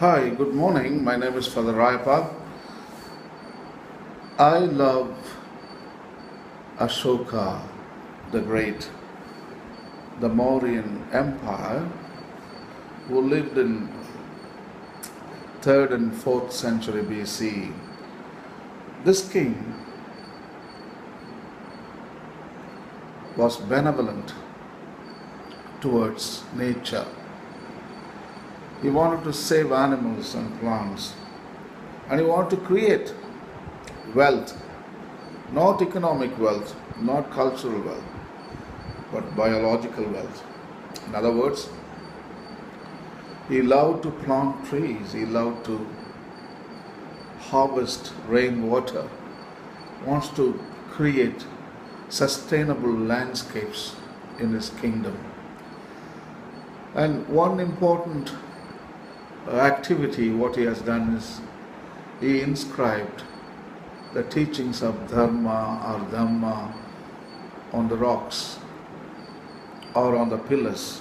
Hi, good morning. My name is Father Rayappa. I love Ashoka the Great, the Mauryan Empire, who lived in 3rd and 4th century BC. This king was benevolent towards nature. He wanted to save animals and plants, and he wanted to create wealth, not economic wealth, not cultural wealth, but biological wealth. In other words, he loved to plant trees, he loved to harvest rainwater, wants to create sustainable landscapes in his kingdom. And one important activity, what he has done is he inscribed the teachings of Dharma or Dhamma on the rocks or on the pillars.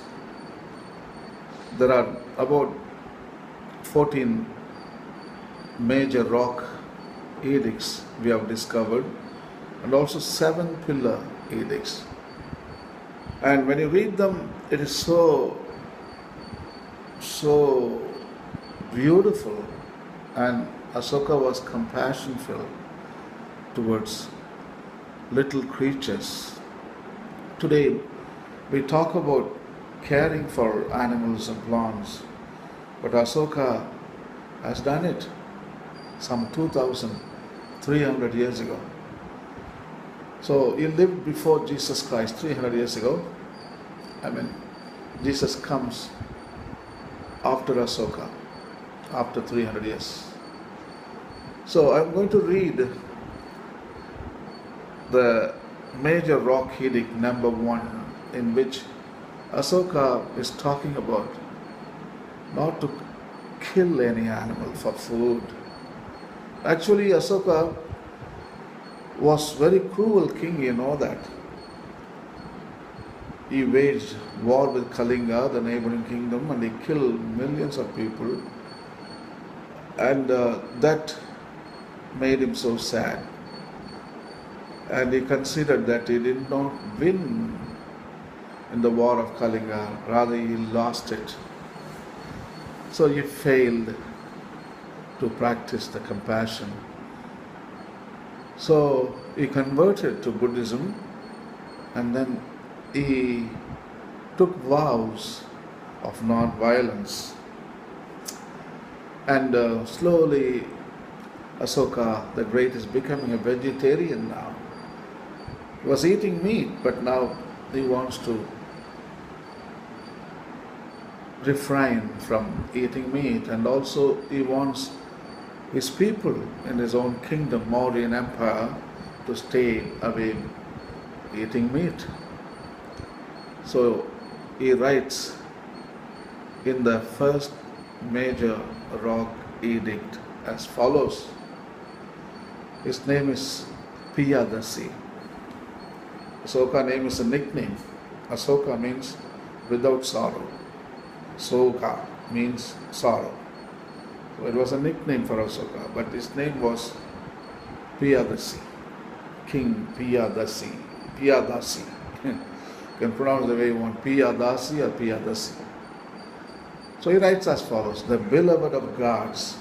There are about 14 major rock edicts we have discovered, and also 7 pillar edicts. And when you read them, it is so beautiful, and Ashoka was compassion filled towards little creatures. Today we talk about caring for animals and plants, but Ashoka has done it some 2,300 years ago. So he lived before Jesus Christ 300 years ago. Jesus comes after Ashoka, after 300 years. So I'm going to read the major rock edict number 1, in which Ashoka is talking about not to kill any animal for food. Actually, Ashoka was very cruel king, you know that. He waged war with Kalinga, the neighboring kingdom, and he killed millions of people. And that made him so sad. And he considered that he did not win in the war of Kalinga, rather he lost it. So he failed to practice the compassion. So he converted to Buddhism, and then he took vows of non-violence. And slowly Ashoka the Great is becoming a vegetarian now. He was eating meat, but now he wants to refrain from eating meat, and also he wants his people in his own kingdom, Mauryan Empire, to stay away eating meat. So he writes in the first major rock edict as follows. His name is Piyadasi. Ashoka name is a nickname. Ashoka means without sorrow. Soka means sorrow. So it was a nickname for Ashoka, but his name was Piyadasi, King Piyadasi. Piyadasi. You can pronounce the way you want, Piyadasi or Piyadasi. So he writes as follows: the beloved of gods,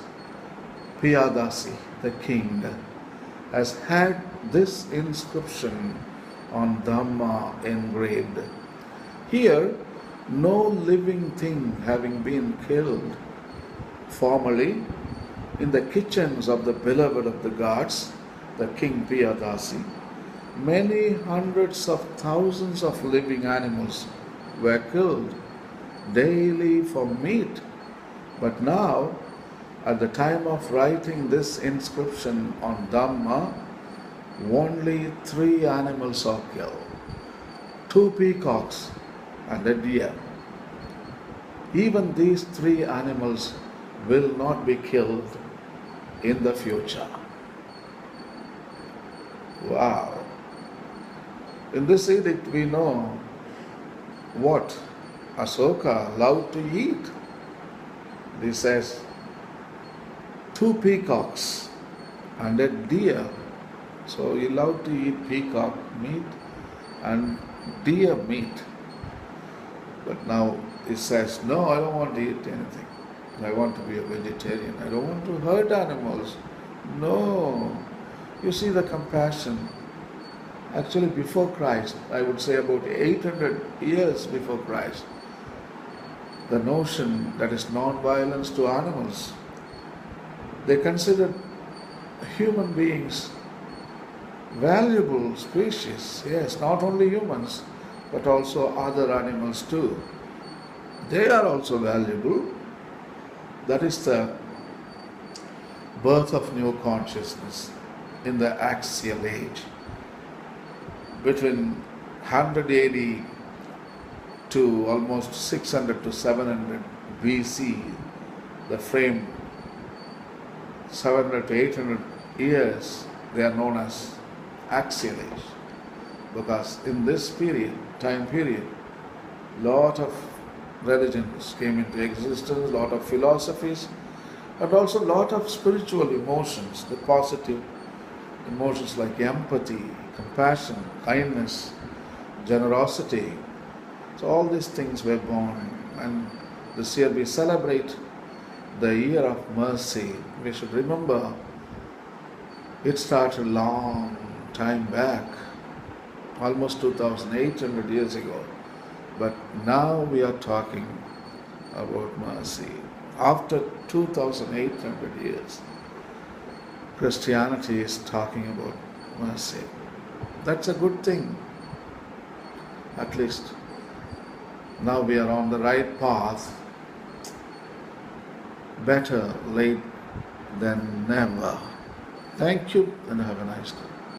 Piyadasi, the king, has had this inscription on Dhamma engraved. Here, no living thing having been killed. Formerly, in the kitchens of the beloved of the gods, the king Piyadasi, many hundreds of thousands of living animals were killed daily for meat. But now, at the time of writing this inscription on Dhamma, only 3 animals are killed: 2 peacocks and a deer. Even these 3 animals will not be killed in the future. Wow. In this edict we know what Ashoka loved to eat. He says, two peacocks and a deer. So he loved to eat peacock meat and deer meat. But now he says, no, I don't want to eat anything. I want to be a vegetarian. I don't want to hurt animals. No. You see the compassion. Actually, before Christ, I would say about 800 years before Christ, the notion that is non-violence to animals, they considered human beings valuable species. Yes, not only humans, but also other animals too. They are also valuable. That is the birth of new consciousness in the axial age. Between 100 AD to almost 600 to 700 BC, the frame 700 to 800 years, they are known as axial age. Because in this time period, lot of religions came into existence, lot of philosophies, and also lot of spiritual emotions, the positive emotions like empathy, compassion, kindness, generosity. So all these things were born, and this year we celebrate the year of mercy. We should remember it started a long time back, almost 2,800 years ago. But now we are talking about mercy. After 2,800 years, Christianity is talking about mercy. That's a good thing. At least now we are on the right path. Better late than never. Thank you and have a nice day.